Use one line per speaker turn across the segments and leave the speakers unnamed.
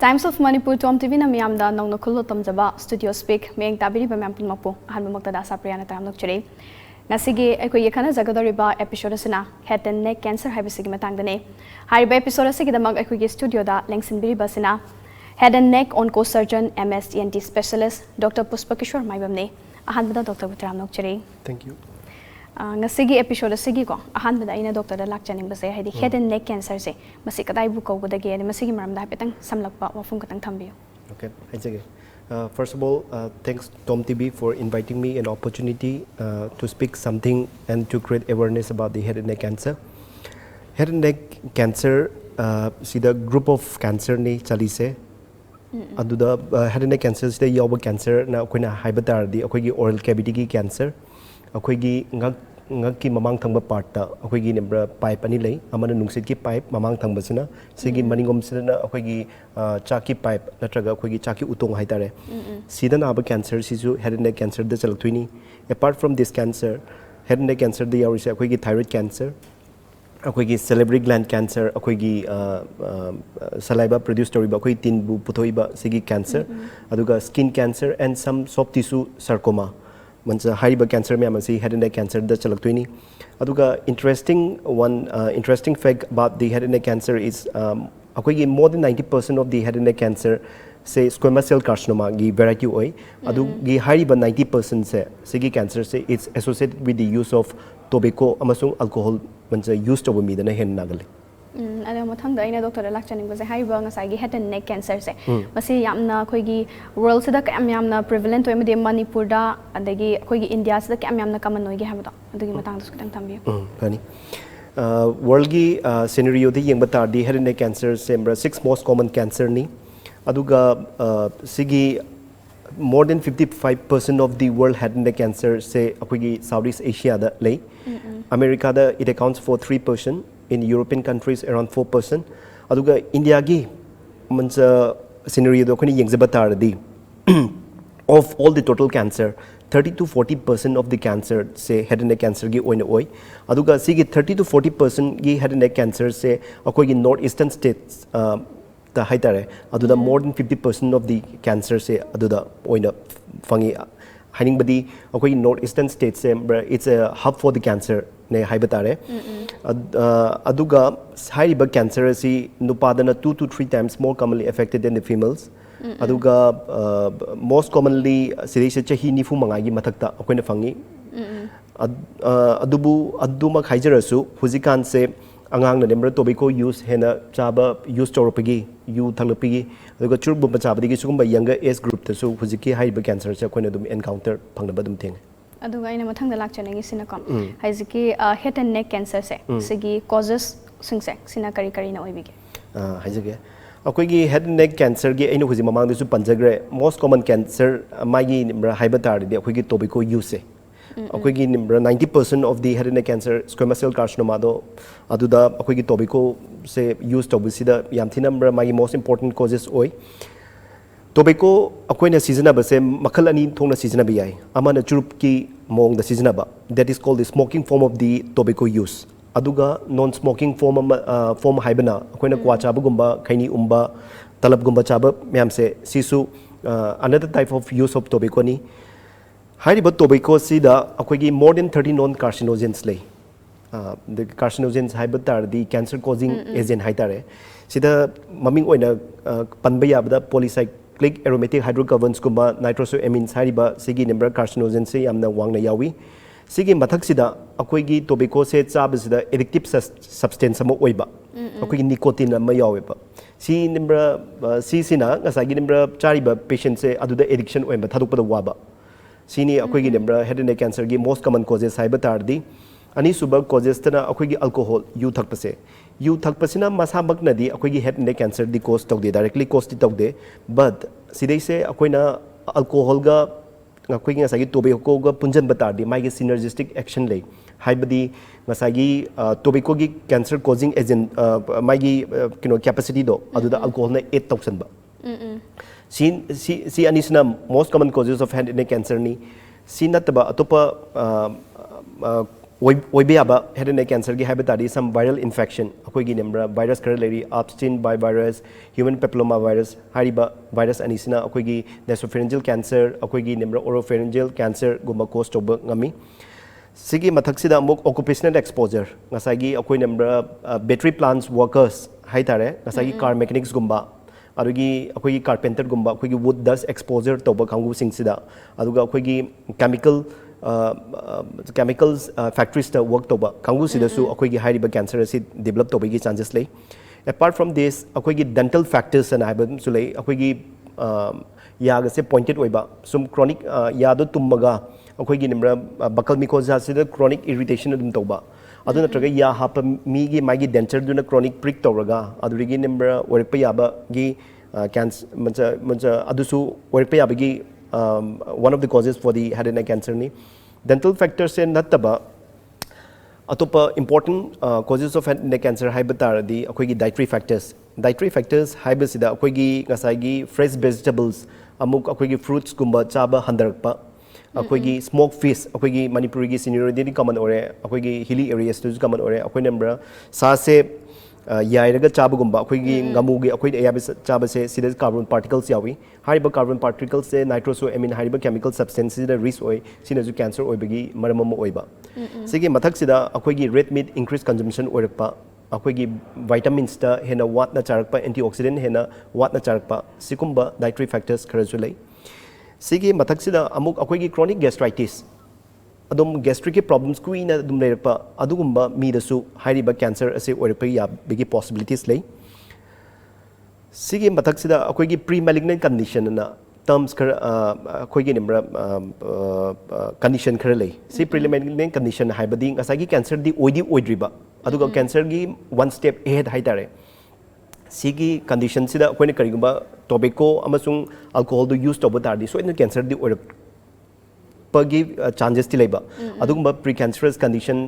Times of Manipur TOMTV na miyamda nong nakulo tamjaba studio speak mayang tabiri ba miyam pulmakpo ahan mamakta da ASHAPRIYA na taram nokchire nasigi aykoi yakana jagadoriba episode sina head and neck cancer haibisigi matangdane hariba episode sigi damag aykoi gi studio da lengsin biriba sina head and neck onco surgeon MS ENT specialist Dr. PUSPAKISHORE MAIBAM ne ahan bada Dr. taram nokchire.
Thank you.
Ngasigi episode sigi ko ahan bada ina doctor da lakchaning base haidi head and neck cancer se masi kadai bu ko budage ani masigi maram da petang samlakpa wafum katang thambiyo.
Okay, first of all, thanks TOMTV for inviting me an opportunity to speak something and to create awareness about the head and neck cancer. Head and neck cancer, see the group of cancer ni chalise. Aduda head and neck cancer is the yawa cancer na koina haibatar di akoigi oral cavity ki cancer. Akoigi ngaki mamang thangba part ta akoigi nembra pipe ani lei amana nungsit ki pipe mamang thangba sina sigi maningom sina akoigi chaki pipe natraga akoigi chaki utong haitare sida na aba cancer sisu head and neck cancer da chalaktuini. Apart from this cancer, head and neck cancer da yauri se akoigi thyroid cancer, akoigi salivary gland cancer, akoigi saliva produce toriba akoigi tin bu putoiba sigi cancer, aduga skin cancer and some soft tissue sarcoma. Mansa hariba cancer me amasi head and neck cancer da chalaktuini. Aduga interesting fact about the head and neck cancer is akoigi more than 90% of the head and neck cancer say squamous cell carcinoma gi variety oi adu gi hariba 90% se sigi cancer se it's associated with the use of tobacco amasung alcohol mansa use to mi dana hen nagali.
Ada mathang da ina doctor lakchaning base haiba ngasai gi head and neck cancer se masi yamna khoigi world sida kam yamna prevalent oi mede Manipur da adagi khoigi India sida kam yamna common oi gi habada adagi matang da skutang thambiyo
kani world gi scenario di yengba tar di head and neck cancer sembra 6 most common cancer ni aduga sigi more than 55% of the world head and neck cancer say akoigi Southeast Asia da lay America da it accounts for 3%. In European countries around 4%. Aduga India gi mansa scenario do kani yengzabatar di of all the total cancer 30 to 40% of the cancer say head and neck cancer gi oina oi aduga sigi 30 to 40% gi head and neck cancer say akoi gi northeastern states the haitare aduda more than 50% of the cancer say aduda oina fangi hiding badi akoi northeastern states say it's a hub for the cancer ne haibatare aduga haiba cancer si nupadana 2 to 3 times more commonly affected than the females aduga most commonly sidise chahi nifu mangai gi mathakta akoina fangi adubu aduma khaijarasu hujikan se angang na nemra tobacco use hena chaba use toropagi yu thalapigi aduga churbu chaba digi sugumba younger age group ta so hujiki haiba cancer se akoina dum encounter phangna badum theng
aduga ina mathang da lakchaning sina kom haiziki head and neck cancer se sigi causes singse sina kari kari na oibige
haizige akoigi head and neck cancer gi aina huji mamang su panjagre most common cancer magi nimra haibatar di akoigi tobacco use akoigi nimra 90% of the head and neck cancer squamous cell carcinoma do aduda akoigi tobacco se use tobusida yamthina nimra magi most important causes oi tobacco akoina seasonaba se makal ani thongna seasonaba yai amana churup ki mong da seasonaba that is called the smoking form of the tobacco use aduga non smoking form haibana akoina kwa chaba gumba khaini umba talab gumba chaba myam se sisu another type of use of tobacco ni hariba tobacco sida akoigi more than 30 non carcinogens lay the carcinogens haibatar the cancer causing agent haitare sida maming oina panba yabada polycyclic aromatic hydrocarbons kumba nitrosamines hariba sigi number carcinogens se yamna wangna yawi sigi mathak sida akoigi tobacco se chaba sida addictive substance ama oiba akoigi nicotine ama yaweba si number si sina ngasagi number chariba patient se aduda addiction oiba thadukpada waba sini akoigi number head and neck cancer gi most common causes haibatar di ani suba causes tana akoigi alcohol yu thakpase yu thakpasina masamak na di akoigi head and neck cancer di cause tawde directly cause ti tawde but sidai se akoina alcohol ga akoigi ngasagi tobacco ga punjan batar di mai gi synergistic action lei haibadi ngasagi tobacco gi cancer causing agent mai gi capacity do aduda alcohol na 8 tawsan ba si anisna most common causes of head and neck cancer ni si nataba atopa oibe aba head and neck cancer gi haiba tari some viral infection akoi gi nembra virus kar leri Epstein Barr virus human papilloma virus hariba virus anisina akoi gi nasopharyngeal cancer akoi gi nembra oropharyngeal cancer gumba cause toba ngami sigi mathak sida amuk occupational exposure ngasai gi akoi nembra battery plants workers hai tare ngasai gi car mechanics gumba adugi akoi gi carpenter gumba akoi gi wood dust exposure toba kangu sing sida aduga akoi gi chemicals factories ta work toba kangu sida su akoi gi high cancer asi develop toba gi chances lay apart from this akoi gi dental factors and haiba su lay akoi gi ya ga se pointed oiba sum chronic ya do tummaga akoi gi nimra buccal mucosa sida chronic irritation dum toba adu natraga ya hapa mi gi magi denture duna chronic prick toraga adu gi nimra orekpa yaba gi cancer mancha adu su orekpa yaba gi one of the causes for the head and neck cancer ni dental factors se nataba atopa important causes of head and neck cancer haibatar di akoi gi dietary factors haiba sida akoi gi ngasai gi fresh vegetables amuk akoi gi fruits gumba chaba handarakpa akoi gi smoked fish akoi gi Manipuri gi scenery di common ore akoi gi hilly areas tu common ore akoi nembra sa se yairaga chaba gumba akoi gi ngamu gi akoi ayabi chaba se sida carbon particles yawi hariba carbon particles se nitrosamine hariba chemical substances da risk oi sina ju cancer oi bagi maramama oiba sigi mathak sida akoi gi red meat increased consumption oirakpa akoi gi vitamins ta hena wat na charakpa antioxidant hena wat na charakpa sikumba dietary factors khara lay sigi mathak sida amuk akoi gi chronic gastritis adum gastric problems kuina adum lerakpa adugumba mi da su hariba cancer ase oirakpa ya bigi possibilities lay sigi mathak sida akoi gi pre malignant condition na terms khara akoi gi nimra condition khara lay si pre malignant condition haibadi ngasai gi cancer di oidriba aduga cancer gi one step ahead haitare sigi condition sida akoi ne karigumba tobacco amasung alcohol do use toba tardi so in cancer di oirak pagi chances ti leba adugumba precancerous condition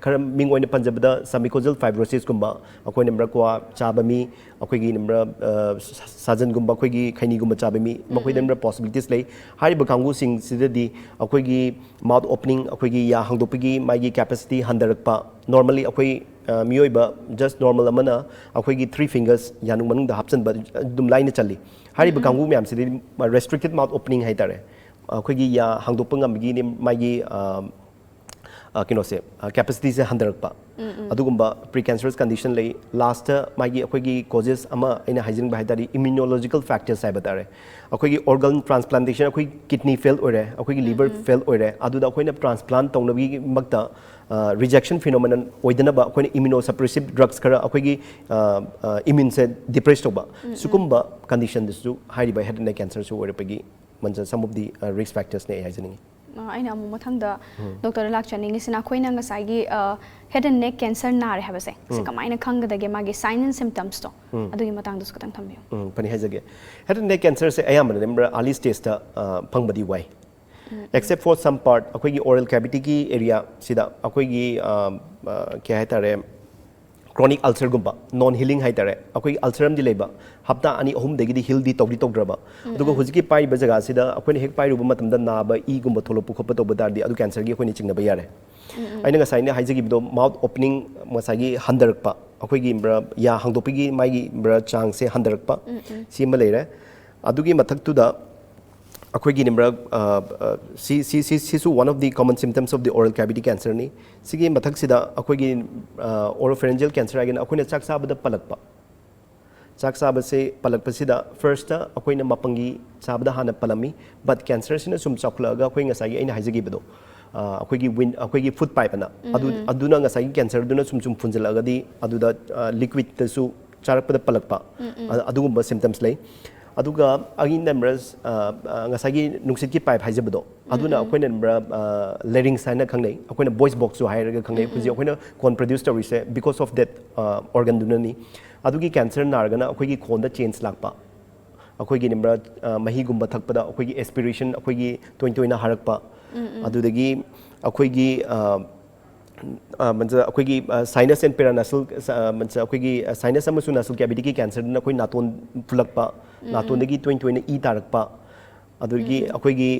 khara ming oina panjabada submucosal fibrosis gumba akoi nimra kwa chaba mi akoi gi nimra sajan gumba akoi gi khaini gumba chaba mi makoi nimra possibilities lay hari ba kangu sing sida di akoi gi mouth opening akoi gi ya hangdopigi mai gi capacity handarakpa normally akoi miyoiba just normal amana akoi gi 3 fingers yanung manung da hapsan ba dum line chali hari ba kangu myam sida restricted mouth opening haitare akoi gi ya hangdopang amgi ni magi kino se capacity se handarakpa adugumba precancerous condition lay last magi akoi gi causes ama ina hygiene ba haitari immunological factors sai batare akoi gi organ transplantation akoi kidney fail ore akoi gi liver fail ore aduda akoi na transplant tongnabi makta rejection phenomenon oidana ba akoi immunosuppressive drugs khara akoi gi immune se depressed oba sukumba condition this to high by head and neck cancer so ore pagi some of the risk factors ne hygiene
aina amu mathangda doctor lakchaning isina khoina ngasai gi head and neck cancer na re habase se kamaina khangdage magi signs and symptoms to adugi matang dus katang thambiyo
pani hajage head and neck cancer se ayamana nemra early stage ta phangbadi wai except for some part akoi gi oral cavity ki area sida akoi gi kya hai tare chronic ulcer gumba non healing hai tare akoi ulcer am di leba hapta ani ahum degi di heal di togdraba adugo hujiki pai ba jaga sida akoi hek pai ruba matam da na ba e gumba tholo pu khopa to badar di adu cancer gi akoi ni chingna ba yare aina nga saine haijagi bido mouth opening masagi handarakpa akoi gi bra ya hangdopi gi mai gi bra chang se handarakpa sima leire adugi mathak tu da akoi gi nimra si su one of the common symptoms of the oral cavity cancer ni sigi mathak sida akoi gi oropharyngeal cancer again akoi na chak sabada palakpa chak saba se palakpa sida first akoi na mapangi sabada hana palami but cancer sina sum chaklaga akoi nga sagi aina haijagi bido akoi gi food pipe na aduna nga sagi cancer duna sum funjalaga di aduda liquid su charakpada palakpa adugumba symptoms lay aduga agin numbers ngasagi nungsit ki pipe haijabdo aduna akoina number larynx haina khangnei akoina voice box so hairaga khangnei kuji akoina con produce story se because of that organ dunani adugi cancer nargana akoigi khonda change lakpa akoigi number mahi gumba thakpada akoigi aspiration akoigi toina harakpa adudagi akoigi manza akoigi sinus and paranasal manza akoigi sinus amasu nasal cavity ki cancer na koi naton fulakpa naton dagi 2020 e tarakpa ꯑꯗꯨꯒꯤ ꯑꯩꯈꯣꯏꯒꯤ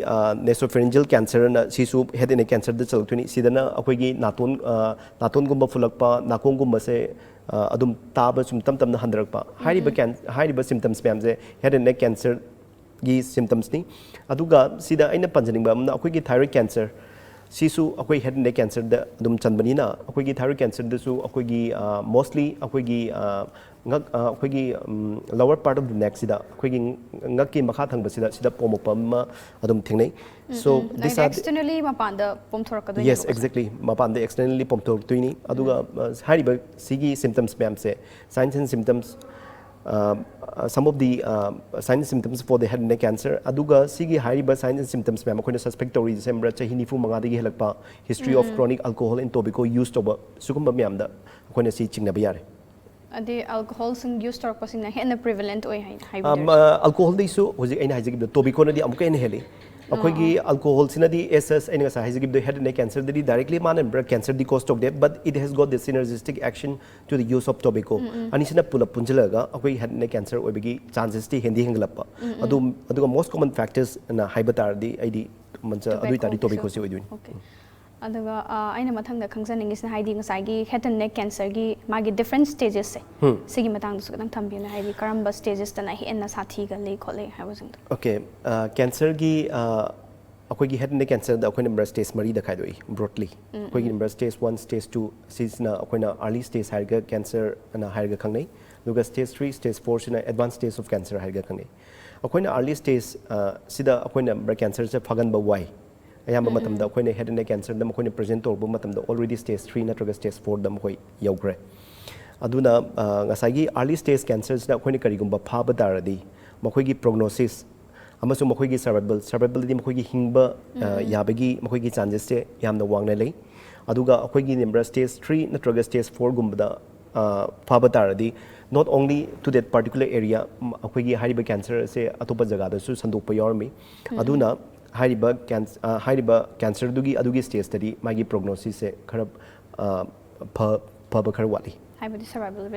ꯅꯦꯁꯣꯐꯦꯔꯤꯟꯖꯤꯌꯦꯜ ꯀꯦꯟꯁꯔꯅ ꯁꯤꯁꯨ head and ꯅꯦꯛ ꯀꯦꯟꯁꯔꯗ ꯆꯠꯂꯛꯇꯣꯏꯅꯤ ꯁꯤꯗꯅ ꯑꯩꯈꯣꯏꯒꯤ ꯅꯥꯇꯣꯟꯒꯨꯝꯕ ꯐꯨꯜꯂꯛꯄ ꯅꯥꯀꯣꯡꯒꯨꯝꯕꯁꯦ ꯑꯗꯨꯝ ꯇꯥꯕ ꯁꯨꯝ ꯇꯝ ꯇꯝꯅ ꯍꯟꯊꯔꯛꯄ ꯍꯥꯏꯔꯤꯕ ꯁꯤꯝꯇꯝꯁ ꯃꯌꯥꯝꯁꯦ ꯍꯦꯗ ꯑꯦꯟ ꯅꯦꯛ ꯀꯦꯟꯁꯔꯒꯤ ꯁꯤꯝꯇꯝꯁꯅꯤ ꯑꯗꯨꯒ ꯁꯤꯗ ꯑꯩꯅ ꯄꯟꯖꯅꯤꯡꯕ ꯑꯃꯅ ꯑꯩꯈꯣꯏꯒꯤ ꯊꯥꯏꯔꯣꯏꯗ ꯀꯦꯟꯁꯔ ꯁꯤꯁꯨ ꯑꯩꯈꯣꯏ ꯍꯦꯗ ꯑꯦꯟ ꯅꯦꯛ ꯀꯦꯟꯁꯔꯗ ꯑꯗꯨꯝ ꯆꯟꯕꯅꯤꯅ ꯑꯩꯈꯣꯏꯒꯤ ꯊꯥꯏꯔꯣꯏꯗ ꯀꯦꯟꯁꯔꯗꯁꯨ ꯑꯩꯈꯣꯏꯒꯤ ꯃꯣꯁꯂꯤ ꯑꯩꯈꯣꯏꯒꯤ ꯑꯩꯈꯣꯏꯒꯤ ꯂꯋꯔ ꯄꯥꯔꯠ ꯑꯣꯐ ꯗ ꯅꯦꯛꯁꯤꯗ ꯑꯩꯈꯣꯏꯒꯤ ꯉꯛꯀꯤ ꯃꯈꯥ ꯊꯪꯕꯁꯤꯗ ꯁꯤꯗ ꯄꯣꯝꯃꯛꯄ ꯑꯃ ꯑꯗꯨꯝ ꯊꯦꯡꯅꯩ ꯁꯣ ꯗꯤꯁ ꯑꯥꯔ
externally ꯃꯄꯥꯟꯗ ꯄꯣꯝꯊꯣꯔꯛꯀꯗꯣꯏꯅꯦ
ꯌꯦꯁ ꯑꯦꯛꯖꯦꯛꯇꯂꯤ ꯃꯄꯥꯟꯗ ꯑꯦꯛꯁꯇꯔꯅꯦꯜꯂꯤ ꯄꯣꯝꯊꯣꯔꯛꯇꯣꯏꯅꯤ ꯑꯗꯨꯒ ꯍꯥꯏꯔꯤꯕ ꯁꯤꯒꯤ ꯁꯤꯝꯇꯝꯁ ꯃꯌꯥꯝꯁꯦ signs and symptoms some of the signs and symptoms for the head and neck cancer aduga sigi hariba signs and symptoms ma'am akoina suspect tori sembra chahi 95 dagi helakpa history of chronic alcohol and tobacco use toba sugumba ma'am da akoina si chingnaba yare
adi alcohol sing use torpa sing na henna prevalent oi hai
alcohol dei su hoji aina hajigi tobacco na di amuka en heli akoigi alcohol sinadi ss aina sa hajigi the head and neck cancer di directly man cancer di cause of death but it has got the synergistic action to the use of tobacco ani sina pula punjalaga akoi head and neck cancer oibigi chances ti hendi henglappa adu most common factors na haibatar di id mancha adu tari tobacco si oiduni
अदुगा आइना मथंगदा खंगजनिंगिसना हाइदि ngasagi head and neck cancer gi magi different stages se sigi matang su kadang thambina haidi karamba stages tana henna sathi ga lei khole habusing
okay cancer gi akoi gi head and neck cancer da akoi number stage mari da khaidoi broadly akoi gi number stage 1 stage 2 sisna akoi na early stage harga cancer na harga khangnai duga stage 3 stage 4 sina advanced stage of cancer harga khangnai akoi na early stage sida akoi na cancer se phagan ba wai ayamba matamda akoina head and neck cancer da akoina present torba matamda already stage 3 natraga stage 4 da mkoi yaugre aduna ngasagi early stage cancers da akoina karigumba phaba daradi makoigi prognosis amasu makoigi survival di makoigi hingba yabagi makoigi chances se yamna wangna lei aduga akoigi number stage 3 natraga stage 4 gumba da phaba daradi not only to that particular area akoigi hariba cancer se atopa jaga da su sandokpa yormi aduna hariba cancer adugi stage study magi prognosis se khara phaba khara wali
haibadi survival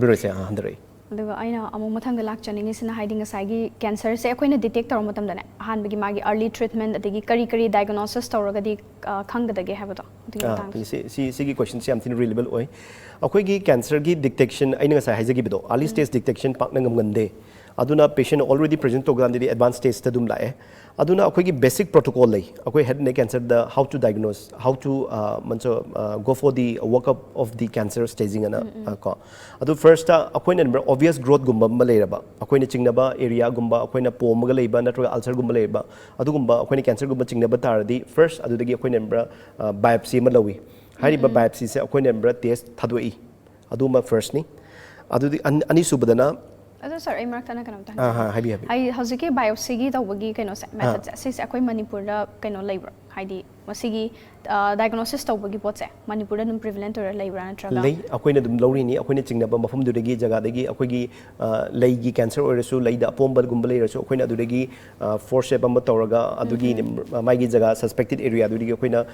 rate
se handrai
aduga aina amu mathang da lak chaningi sina hiding asagi cancer se akoina detect tor matam da ne ahan bagi magi early treatment adigi kari diagnosis tawraga di khangdage habado
sigi question se amtin relevant oi akoi gi cancer gi detection aina ngasai haijagi bido early stage detection pakna ngamgande aduna patient already present program di advanced stage ta dum lae aduna akoi gi basic protocol lei akoi head and neck cancer the how to diagnose how to go for the workup of the cancer staging ana ko adu first akoi na obvious growth gumba ma leiraba akoi na chingnaba area gumba akoi na pomaga leiba natraga ulcer gumba leiba adu gumba akoi na cancer gumba chingnaba taradi first adu dagi akoi na biopsy ma lawi hariba biopsy se akoi na test thadoi adu ma first ni adu ani subadana
Ado sir, ay marak tanang kanam tahan.
Habi.
Ay haziki biopsy gi tawbagi kaino sa method sa sis akoi Manipur da kaino labor. Haidi masigi diagnosis tawbagi pot sa Manipur da num prevalent or labor na traga.
Lay akoi na dum lawri ni akoi na chingnaba mafam dudagi jaga dagi akoi gi lay gi cancer or rasu lay da pombal gumbal rasu akoi na dudagi forceps amba tawraga adugi mai gi jaga suspected area dudagi akoi na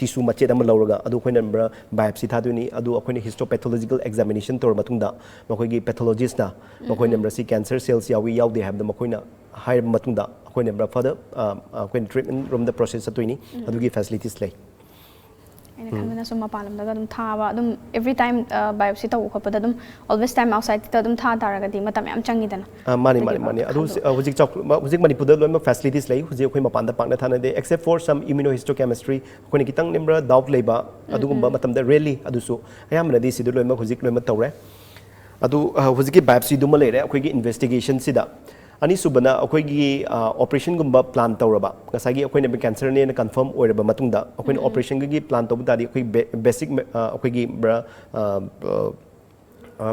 tissue mache da lawraga adu akoi na biopsy thaduni adu akoi na histopathological examination tor matungda makoi gi pathologist na makoi na si cancer cells yawi yaudi have the makoi na higher matungda akoi na further akoi treatment from the process atuni adugi facilities lay
ina khamna so mapalam daga dum thaba dum every time biopsy taw khopada dum always time outside ta dum tha taraga di matam yam changi dana
mani adu hujik Manipur da loima facilities lay hujik akoi mapan da pakna thana de except for some immunohistochemistry akoi kitang nimra doubt leiba adugumba matam da really adusu ayamna di sidu loima hujik loima tawre adu hujiki biopsy duma leire akoi gi investigation sida ani subana akoi gi operation gumba plan tawraba ngasagi akoi ne cancer ne na confirm oiraba matungda akoi operation gi plan tawbu tadi akoi basic akoi gi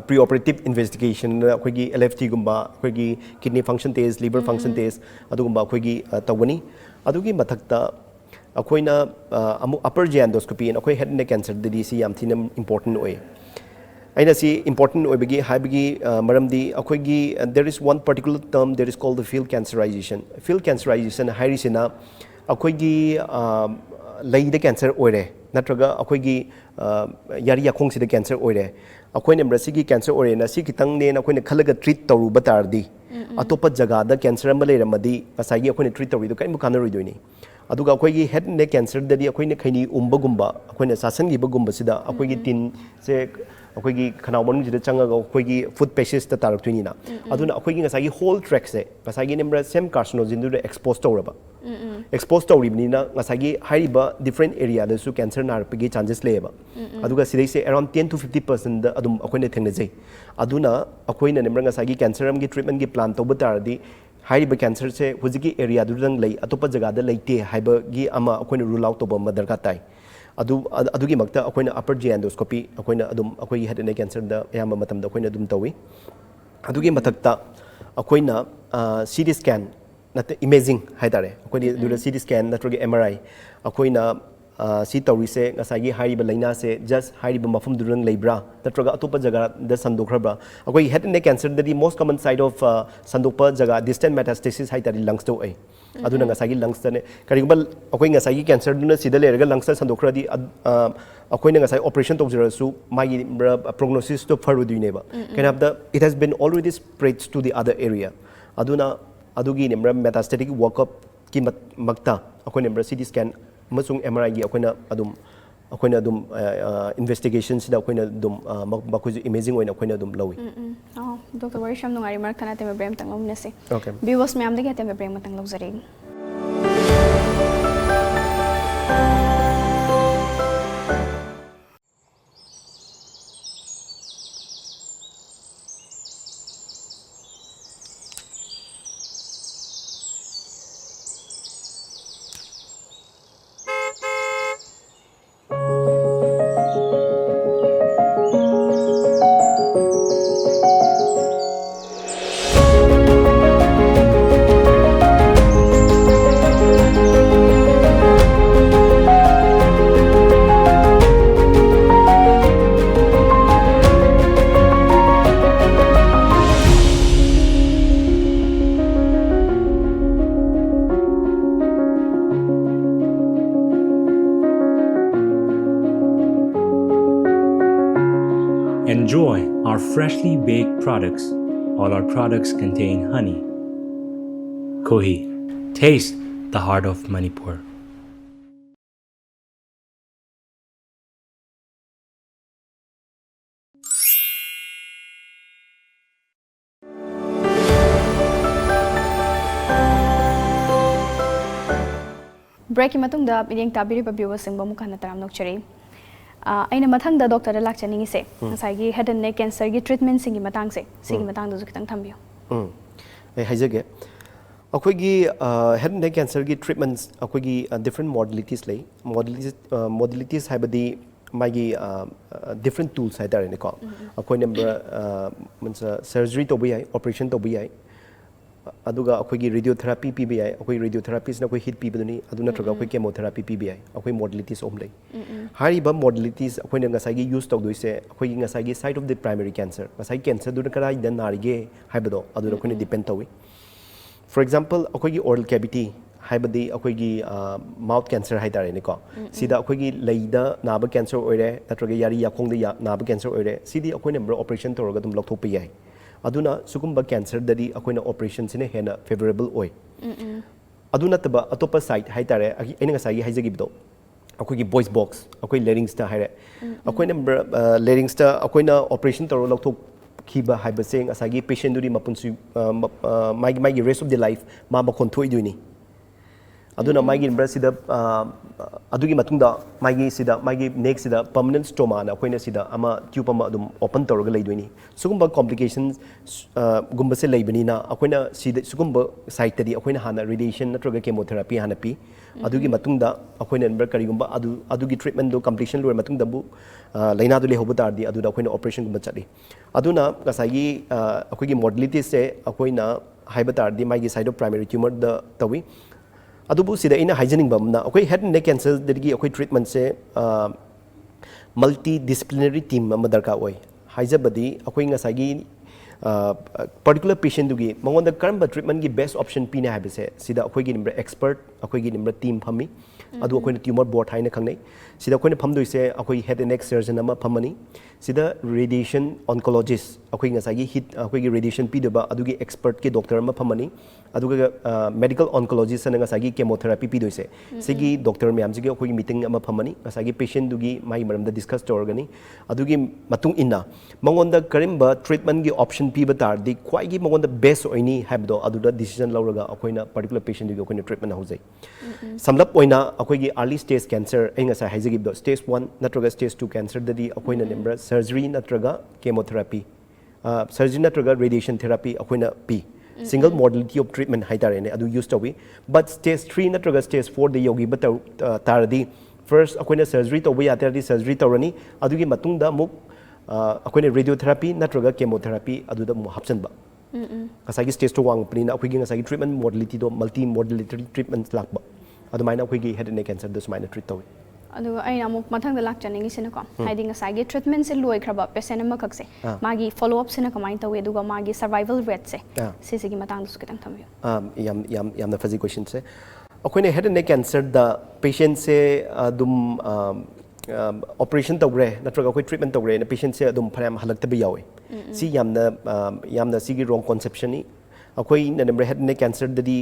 pre-operative investigation akoi gi LFT gumba akoi gi kidney function test liver function test adugumba akoi gi tawani adugi mathakta akoi na upper GI endoscopy and akoi head and neck cancer didi si yam thina important oi aina si important oibagi haibagi maramdi akoigi there is one particular term that is called the field cancerization hairisina akoigi leida cancer oire natraga akoigi yari yakhong sida cancer oire akoina brasigi cancer oire na si kitang ne akoina khalaga treat tawruba tardi अतोप जगह cancer अम लेरमदी ngसाई अखोइने treat तौरीदो कई कानरोइदोइनी अदुगा अखोइगी head and neck cancer ददी अखोइने खैनी उम्बगुम्बा अखोइने सासनगिबगुम्बा सिदा अखोइगी तीन से अखोइगी Khanaw मनुजिदा चंगागा अखोइगी food पेशेस ता तारक्तुइनिना अदुना अखोइगी ngसाई whole track से ngसाई नेम्बरा same carcinogen दु expose तौरबा expose तौरिबनिना ngसाई हाइबा different area दसु cancer नारपगी chances लेबा अदुगा सिदैसे अराउंड 10 to 50% दा अदुम अखोइने थेंगनजै अदुना अखोइने नेम्बरा ngसाई कैंसर अमगी ट्रीटमेंट की प्लान तौब तारदी हाइब कैंसर से हुजिकी एरिया दुदंग लई अतोप जगह लेते हाइबगी अमा अखोइने रूल आउट तौब म दरकार ताई अदुगी मक्ता अखोइने अपर जी एंडोस्कोपी अखोइने अदुम अखोइगी हेड एंड नेक कैंसर दा याम मतम दा अखोइने अदुम तौई अदुगी मथक्ता अखोइना सीटी स्कैन नत इमेजिंग हाइतारे अखोइने दुदा सीटी स्कैन नत्रगे एमआरआई अखोइना सी तौरीसे ngसाई हाइब लाइना से जस्ट हाइब मफम दुरंग लेब्रा नत्रगा अतोप जगह द संदोखरबा अखोइ हेड एंड नेक कैंसर ददी मोस्ट कॉमन साइड ऑफ संदोप जगह डिस्टेंट मेटास्टेसिस हाइतारी लंग्स तो ए अदुना ngसाई लंग्स तने करिगबा अखोइ ngसाई कैंसर दुना सिदा लेरगा लंग्स संदोखरदी अखोइना ngसाई ऑपरेशन तौजरसु मागी प्रोग्नोसिस तो फरुदुइनेबा can have the it has been already spreads to the other area अदुना अदुगी नेम्बरा मेटास्टेटिक वर्कअप की मक्ता अखोइ नेम्बरा सीटी स्कैन मसुंग एमआरआई की अखोइना अदुम इन्वेस्टिगेशन सिदा अखोइना अदुम मखुज इमेजिंग ओइना अखोइना अदुम लवी
डॉक्टर वरिशम नुंगारी मरक थाना तेम ब्रेम तंग लमनेसे
ओके
व्यूअर्स मैम दे तेम ब्रेम तंग लौजरे
Enjoy our freshly baked products. All our products contain honey. Kohi, taste the heart of Manipur.
Break की मतुंगदा मिनिंग ताबिरिबा व्यूअर्स सिंग बमु खाना तराम नोकचरी अैना मथंगदा डॉक्टर लाक्चनिंग से ngसाई हेड एंड नेक कैंसर की ट्रीटमेंट सिंगी मतंग से सिंगी मतंग दु खितंग थंबियो
ए हाइजगे अखोइगी हेड एंड नेक कैंसर की ट्रीटमेंट्स अखोइगी डिफरेंट मॉडलिटीज लई modalities हाइबदी मागी डिफरेंट टूल्स हाइतारे ने को अखोइ नंबर मनसा सर्जरी तो भी है ऑपरेशन तो भी है अदुगा अखोइगी रेडियोथेरापी पीबी है अखोइ रेडियोथेरापीस न कोइ हिट पीबदनी अदु नत्रगा अखोइ केमोथेरापी पीबी है अखोइ मॉडलिटीज ओम लई हारिबा मॉडलिटीज अखोइ ngसाई यूज तौदोइसे अखोइ ngसाई site of the primary cancer ngसाई कैंसर दुन करा द नारिगे हाइबदो अदु अखोइ डिपेंड तौई फॉर एग्जांपल अखोइ ओरल कैविटी हाइबदी अखोइ माउथ कैंसर हाइतारे ने को सिदा अखोइ लैदा नाब कैंसर ओइरे नत्रगा यारी याखोंग नाब कैंसर ओइरे सिदी अखोइ नंबर ऑपरेशन तौरगा दुम लौथोप याई अदुना सुकुम्बा कैंसर ददी अखोइना ऑपरेशन सिने हेना फेवरेबल ओय अदुना तबा अतोपा साइट हाइतारे अइना ngसाई हाइजगिबदो अखोइगी वॉइस बॉक्स अखोइ लेरिंग्स ता हाइरे अखोइना लेरिंग्स ता अखोइना ऑपरेशन तौर लौथोप खिबा हाइबसे ngसाई पेशेंट दुरी मपुनसु मागी रेस्ट ऑफ द लाइफ मा मखोन थोइदुनी अदुना मागी नंबर सिदा अदुगी मतुंगदा मागी नेक सिदा परमानेंट स्टोमा ना अखोइना सिदा अमा ट्यूब अमा अदुम ओपन तौरगा लैदुनी सुगुम्बा कॉम्प्लिकेशंस गुम्बा से लैबनिना अखोइना सिदा सुगुम्बा साइट तदी अखोइना हाना रेडिएशन नत्रगा केमोथेरापी हाना पी अदुगी मतुंगदा अखोइना नंबर करिगुम्बा अदुगी ट्रीटमेंट दो कंप्लीशन लोर मतुंगदा बु लाइना दु लेहोबा तारदी अदुदा अखोइना ऑपरेशन गुम्बा चली अदुना ngसाई अखोइगी मॉडलिटी से अखोइना हाइबा तारदी मागी साइड ऑफ प्राइमरी ट्यूमर द तवी अदुबु सिदा इन हाइजेनिंग बमना अखोइ हेड एंड नेक कैंसर दगी अखोइ ट्रीटमेंट से मल्टी डिसिप्लिनरी टीम अमा दरकार ओय हाइजबदी अखोइ ngसाई पर्टिकुलर पेशेंट दुगी मंगोंदा करम ट्रीटमेंट की बेस्ट ऑप्शन पीने हाइबसे सिदा अखोइगी नंबर एक्सपर्ट अखोइगी नंबर टीम फमी adu akoina tumor board haina khangnei sida akoina phamdoi se akoi head and neck surgeon ama phamani sida radiation oncologist akoi ngasai gi hit akoi gi radiation pidaba adugi expert ki doctor ama phamani aduga medical oncologist ana ngasai gi chemotherapy pidoi se sigi doctor myam sigi akoi gi meeting ama phamani ngasai gi patient dugi mai maram da discuss torgani adugi matung inna mangonda karimba treatment gi option piba tar di kwai gi mangonda best oini habdo aduda decision lauraga akoina particular patient dugi akoina treatment hojai samlap oina akoi gi early stage cancer ai ngasai haijagi do stage 1 natraga stage 2 cancer dadi akoina nembra surgery natraga chemotherapy surgery natraga radiation therapy akoina pi single modality of treatment haitare ne adu use tawi but stage 3 natraga stage 4 de yogi but taradi first akoina surgery to ya taradi surgery tawrani adugi matungda muk akoina radiotherapy natraga chemotherapy aduda mu hapsanba kasagi stage 2 wang pnina akoigi ngasagi treatment modality do multi modality treatment lakba adumaina akoigi head and neck cancer do sumaina treat tawi
aduga aina amuk mathangda lakchaningi sina ko haidi ngasagi treatment se loi khraba patient ama kakse magi follow up sina kamai tawi aduga magi survival rate se sisigi matang du sukitang thamyo
yam na physical question se akoina head and neck cancer the patient se dum operation tawre natraga koi treatment tawre na patient se dum pharam halak tabi yawi si yamna sigi wrong conception ni akoi na number head and neck cancer dadi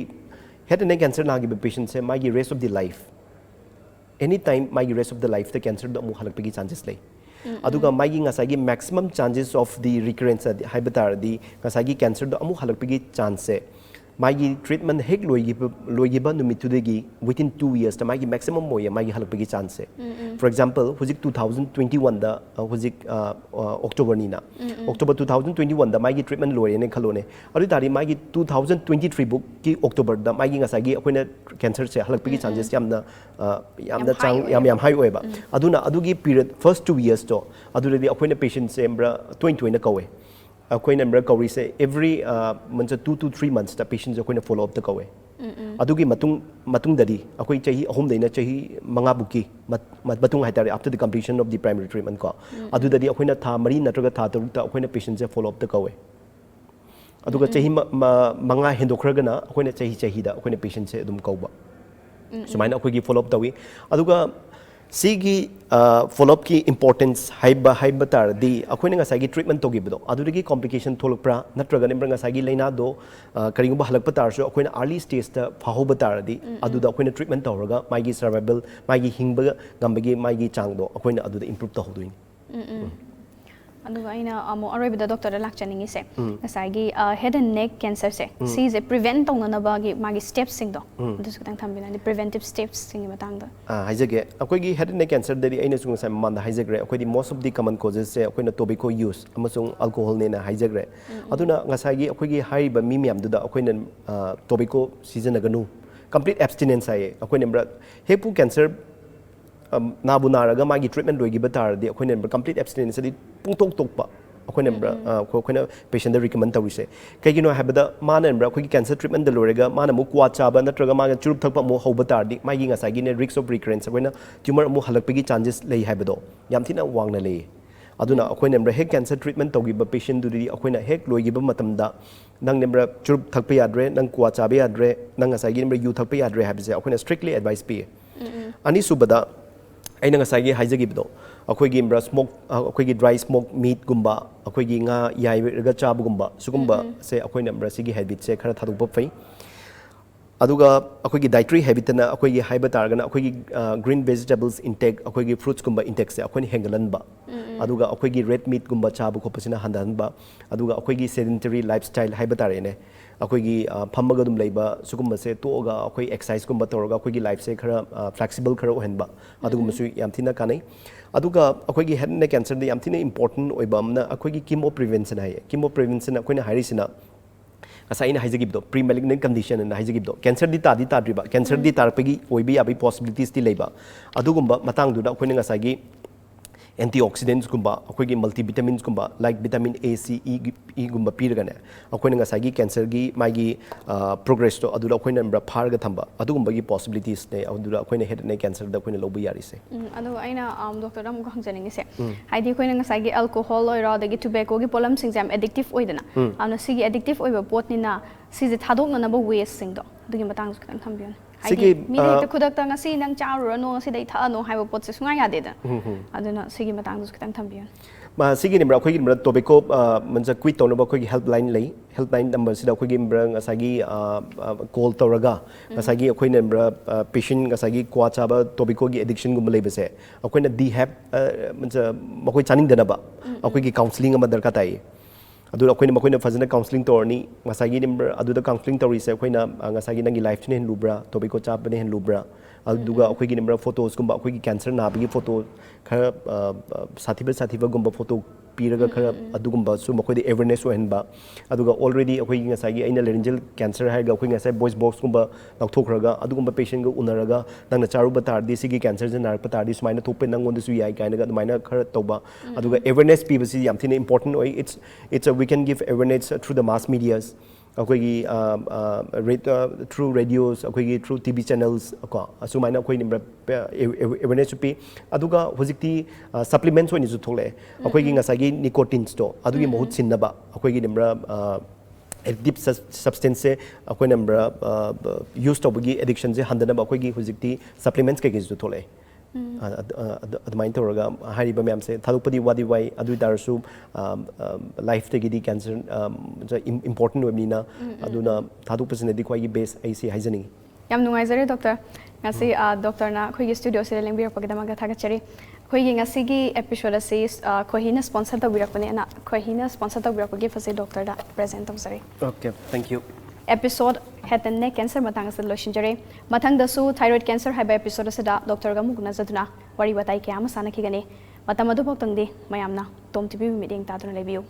head and neck cancer na gi patient se magi rest of the life anytime magi rest of the life the cancer do mu halak pagi chances lay aduga magi ngasagi maximum chances of the recurrence haibatar di ngasagi cancer do amu halak pagi chance magi treatment hek loigiba numitudegi within 2 years ta magi maximum moya magi halak pagi chance for example huzik 2021 da huzik october ni na october 2021 da magi treatment loire ne khalone adu tari magi 2023 book ki october da magi ngasagi akoina cancer se halak pagi chances yamna chang yam high oiba aduna adugi period first 2 years to aduredi akoina patient se embra 2020 kawe akoina embra kawri se every month 2 to 3 months the patients akoina follow up the kawe adugi matung dadi akoi chahi ahum deina chahi manga buki matung haitare after the completion of the primary treatment ko adu dadi akoina tha mari natraga tha taruk ta akoina patients se follow up the kawe aduga chahi manga hendokragana akoina chahi da akoina patients se adum kauba sumaina akoi gi follow up tawi aduga sigi follow up ki importance haiba tar di akoina ngasagi treatment to gibdo adurigi complication tholukpra natraga nembra ngasagi leina do karingba halakpa tar so akoina early stage ta fahoba tar di aduda akoina treatment tawraga magi survival magi hingba gambagi magi changdo akoina aduda improve ta hodoin
aduga aina amo aroibida doctor lakchaningi se ngasagi head and neck cancer se si je prevent tongna ba gi magi steps sing do dus kitang thambina di preventive steps sing matang da
haijage akoi gi head and neck cancer dari aina sung sai man haijagre akoi di most of the common causes se akoi na tobacco use amasung alcohol ne na haijagre aduna ngasagi akoi gi haiba mi miam du da akoi na tobacco season aganu complete abstinence ai akoi ne hepu cancer nabu naraga magi treatment loigi batar di akoi ne complete abstinence di pungtok tokpa akoi ne akoi na patient da recommend tawise kai gi no habada mana ne akoi cancer treatment da lorega mana mu kwa chaba natraga ma churup thakpa mu hoba tar di magi ngasai gi ne risk of recurrence akoi na tumor mu halakpagi chances lei habado yamthina wangna lei aduna akoi ne hek cancer treatment togi ba patient du di akoi na hek loigi ba matamda nang ne churup thakpa yadre nang kwa chaba yadre nang ngasai gi ne yu thakpa yadre habise akoi na strictly advice pi ani subada aina ngasai haijagibdo akoi gi smoke akoi gi dry smoke meat gumba akoi gi nga yai ga chabu gumba sugumba se akoi na sigi habit se khara thadu fai aduga akoi gi dietary habit na akoi gi haiba targana akoi gi green vegetables intake akoi gi fruits gumba intake se akoi ni hengalan ba aduga akoi gi red meat gumba chabu khopasina handan ba aduga akoi gi sedentary lifestyle haiba tare ne akoi gi phamaga dum leiba sugumba se toga akoi exercise gumba toroga akoi gi life se khara flexible khara ohenba adugum su yam thina kanai aduga akoi gi head and neck cancer de yam thina important oiba amna akoi gi chemo prevention hai chemo prevention akoi na harisina asa ina haijagibdo pre malignant condition na haijagibdo cancer di driba cancer di tarpagi oibi abi possibilities ti leiba adugumba matang du da akoi nga sagi antioxidants gumba akoi gi multivitamins gumba like vitamin A C E gumba piragane akoi nga sagi cancer gi magi progress to adula akoi na pharga thamba adugumba gi possibilities ne adula akoi na head and neck cancer da akoi na lobu yari se
adu aina doctor ram ko hangjaningi se haidi akoi na sagi alcohol oira dagi tobacco gi polam sing jam addictive oidana amna sigi addictive oiba pot ni na si je thadok na ba waste sing do dugi matang su kan thambion ꯍꯥꯏꯗꯤ ꯃꯤꯅ ꯍꯦꯛꯇ ꯈꯨꯗꯛꯇ ꯉꯁꯤ ꯅꯪ ꯆꯥꯔꯨꯔꯅꯣ ꯉꯁꯤꯗꯩ ꯊꯛꯑꯅꯣ ꯍꯥꯏꯕ ꯄꯣꯠꯁꯦ ꯁꯨꯡꯌꯥ ꯌꯥꯗꯦꯗ ꯑꯗꯨꯅ ꯁꯤꯒꯤ ꯃꯇꯥꯡꯗꯁꯨ ꯈꯤꯇꯪ ꯊꯝꯕꯤꯌꯨ
ꯁꯤꯒꯤ ꯅꯝꯕꯔ ꯑꯩꯈꯣꯏꯒꯤ ꯅꯝꯕꯔ ꯇꯣꯕꯦꯀꯣ ꯃꯟꯖ ꯀ꯭ꯋꯤꯠ ꯇꯧꯅꯕ ꯑꯩꯈꯣꯏꯒꯤ ꯍꯦꯜꯞꯂꯥꯏꯟ ꯂꯩ ꯍꯦꯜꯞꯂꯥꯏꯟ ꯅꯝꯕꯔꯁꯤꯗ ꯑꯩꯈꯣꯏꯒꯤ ꯅꯝꯕꯔ ꯉꯁꯥꯏꯒꯤ ꯀꯣꯜ ꯇꯧꯔꯒ ꯉꯁꯥꯏꯒꯤ ꯑꯩꯈꯣꯏꯅ ꯅꯝꯕꯔ ꯄꯦꯁꯦꯟ ꯉꯁꯥꯏꯒꯤ ꯀ꯭ꯋꯥ ꯆꯥꯕ ꯇꯣꯕꯦꯀꯣꯒꯤ ꯑꯦꯗꯤꯛꯁꯟꯒꯨꯝꯕ ꯂꯩꯕꯁꯦ ꯑꯩꯈꯣꯏꯅ ꯗꯤꯍꯦꯞ ꯃꯟꯖ ꯃꯈꯣꯏ ꯆꯥꯅꯤꯡꯗꯅꯕ ꯑꯩꯈꯣꯏꯒꯤ ꯀꯥꯎꯟꯁꯤꯂꯤꯡ ꯑꯃ ꯗꯔꯀꯥꯔ ꯇꯥꯏꯌꯦ ꯑꯗꯨ ꯑꯩꯈꯣꯏꯅ ꯃꯈꯣꯏꯅ ꯐꯖꯅ ꯀꯥꯎꯟꯁꯤꯂꯤꯡ ꯇꯧꯔꯅꯤ ꯉꯁꯥꯏꯒꯤ ꯅꯝꯕꯔ ꯑꯗꯨꯗ ꯀꯥꯎꯟꯁꯤꯂꯤꯡ ꯇꯧꯔꯤꯁꯦ ꯑꯩꯈꯣꯏꯅ ꯉꯁꯥꯏꯒꯤ ꯅꯪꯒꯤ ꯂꯥꯏꯐꯁꯤꯅ ꯍꯦꯟꯂꯨꯕ꯭ꯔꯥ ꯇꯣꯕꯦꯀꯣ ꯆꯥꯕꯅ ꯍꯦꯟꯂꯨꯕ꯭ꯔꯥ ꯑꯗꯨꯒ ꯑꯩꯈꯣꯏꯒꯤ ꯅꯝꯕꯔ ꯐꯣꯇꯣꯁꯀꯨꯝꯕ ꯑꯩꯈꯣꯏꯒꯤ ꯀꯦꯟꯁꯔ ꯅꯥꯕꯒꯤ ꯐꯣꯇꯣ ꯈꯔ ꯁꯥꯊꯤꯕꯒꯨꯝꯕ ꯐꯣꯇꯣ ꯄꯤꯔꯒ ꯈꯔ ꯑꯗꯨꯒꯨꯝꯕꯁꯨ ꯃꯈꯣꯏꯗ ꯑꯦꯋꯦꯔꯅꯦꯁ ꯑꯣꯏꯍꯟꯕ ꯑꯗꯨꯒ ꯑꯣꯜꯔꯦꯗꯤ ꯑꯩꯈꯣꯏꯒꯤ ꯉꯁꯥꯏꯒꯤ ꯑꯩꯅ ꯂꯦꯔꯤꯟꯖꯦꯜ ꯀꯦꯟꯁꯔ ꯍꯥꯏꯔꯒ ꯑꯩꯈꯣꯏ ꯉꯁꯥꯏ ꯚꯣꯏꯁ ꯕꯣꯛꯁꯀꯨꯝꯕ ꯂꯧꯊꯣꯛꯈ꯭ꯔꯒ ꯑꯗꯨꯒꯨꯝꯕ ꯄꯦꯁꯦꯟꯒ ꯎꯅꯔꯒ ꯅꯪꯅ ꯆꯥꯔꯨꯕ ꯇꯥꯔꯗꯤ ꯁꯤꯒꯤ ꯀꯦꯟꯁꯔꯁꯦ ꯅꯥꯔꯛꯄ ꯇꯥꯔꯗꯤ ꯁꯨꯃꯥꯏꯅ ꯊꯣꯛꯄ ꯅꯪꯉꯣꯟꯗꯁꯨ ꯌꯥꯏ ꯀꯥꯏꯅꯒ ꯑꯗꯨꯃꯥꯏꯅ ꯈꯔ ꯇꯧꯕ ꯑꯗꯨꯒ ꯑꯦꯋꯦꯔꯅꯦꯁ ꯄꯤꯕꯁꯤ ꯌꯥꯝ ꯊꯤꯅ ꯏꯝꯄꯣꯔꯇꯦꯟट ꯑꯣꯏ ꯏꯠꯁ ꯋꯤ ꯀꯦꯟ ꯒꯤቭ ꯑꯦꯋꯦꯔꯅꯦꯁ ꯊ꯭ꯔꯨ ꯗ ꯃꯥꯁ ꯃꯤडियास ꯑꯩꯈꯣꯏꯒꯤ ꯊ꯭ꯔꯨ ꯔꯦꯗꯤꯑꯣꯁ ꯑꯩꯈꯣꯏꯒꯤ ꯊ꯭ꯔꯨ ꯇꯤꯚꯤ ꯆꯦꯅꯦꯜꯁ ꯀꯣ ꯑꯁꯨꯃꯥꯏꯅ ꯑꯩꯈꯣꯏ ꯑꯦꯋꯦꯔꯅꯦꯁꯁꯨ ꯄꯤ ꯑꯗꯨꯒ ꯍꯧꯖꯤꯛꯇꯤ ꯁꯄ꯭ꯂꯤꯃꯦꯟट्ꯁ ꯑꯣꯏꯅꯁꯨ ꯊꯣꯛꯂꯛꯑꯦ ꯑꯩꯈꯣꯏꯒꯤ ꯉꯁꯥꯏꯒꯤ ꯅꯤꯀꯣꯇꯤꯟꯁꯇꯣ ꯑꯗꯨꯒꯤ ꯃꯍꯨꯠ ꯁꯤꯟꯅꯕ ꯑꯩꯈꯣꯏꯒꯤ ꯅꯝꯕꯔ ꯑꯦꯗꯤꯛꯇꯤꯞ ꯁꯕꯁꯇꯦꯟꯁꯁꯦ ꯑꯩꯈꯣꯏꯅ ꯅꯝꯕꯔ ꯌꯨꯁ ꯇꯧꯕꯒꯤ ꯑꯦꯗꯤꯛꯁꯟꯁꯦ ꯍꯟꯗꯅꯕ ꯑꯩꯈꯣꯏꯒꯤ ꯍꯧꯖꯤꯛꯇꯤ ꯁꯄ꯭ꯂꯤꯃꯦꯟट्ꯁ ꯀꯩꯀꯩꯁꯨ ꯊꯣꯛꯂꯛꯑꯦ ꯑꯗꯨꯃꯥꯏꯅ ꯇꯧꯔꯒ ꯍꯥꯏꯔꯤꯕ ꯃꯌꯥꯝꯁꯦ ꯊꯥꯗꯣꯛꯄꯗꯤ ꯋꯥꯗꯤ ꯋꯥꯏ ꯑꯗꯨ ꯑꯣꯏꯇꯥꯔꯁꯨ ꯂꯥꯏꯐꯇꯒꯤꯗꯤ ꯀꯦꯟꯁꯔ ꯏꯝꯄꯣꯔꯇꯦꯟट ꯑꯣꯏꯕꯅꯤꯅ ꯑꯗꯨꯅ ꯊꯥꯗꯣꯛꯄꯁꯤꯅꯗꯤ ꯈ꯭ꯋꯥꯏꯒꯤ ꯕꯦꯁ ꯑꯩꯁꯦ ꯍꯥꯏꯖꯅꯤꯡꯉꯤ
ꯌꯥꯝ ꯅꯨꯡꯉꯥꯏꯖꯔꯦ ꯗꯣꯛꯇꯔ ꯉꯁꯤ ꯗꯣꯛꯇꯔꯅ ꯑꯩꯈꯣꯏꯒꯤ ꯁ꯭ꯇꯨꯗꯤꯑꯣꯁꯤꯗ ꯂꯦꯡꯕꯤꯔꯛꯄꯒꯤꯗꯃꯛꯇ ꯊꯥꯒꯠꯆꯔꯤ ꯑꯩꯈꯣꯏꯒꯤ ꯉꯁꯤꯒꯤ ꯑꯦꯄꯤꯁꯣꯗ ꯑꯁꯤ ꯈꯣꯏꯍꯤꯅ ꯁ꯭ꯄꯣꯟꯁꯔ ꯇꯧꯕꯤꯔꯛꯄꯅꯦꯅ ꯈꯣꯏꯍꯤꯅ ꯁ꯭ꯄꯣꯟꯁꯔ ꯇꯧꯕꯤꯔꯛꯄꯒꯤ ꯐꯁꯦ ꯗꯣꯛꯇꯔꯗ ꯄ꯭ꯔꯦꯖꯦꯟ ꯇꯧꯖꯔꯤ
okay thank you
episode head and neck cancer मतंग से लोशिंजरे मथंगदसु थायराइड कैंसर हाइबा एपिसोड असिदा डॉक्टर गा मुगना जदुना वरी बताई क्या सानखिगने मतम अदु भक्तंगदे मयामना टॉम टीवी मीडिंग तादुना लेबियु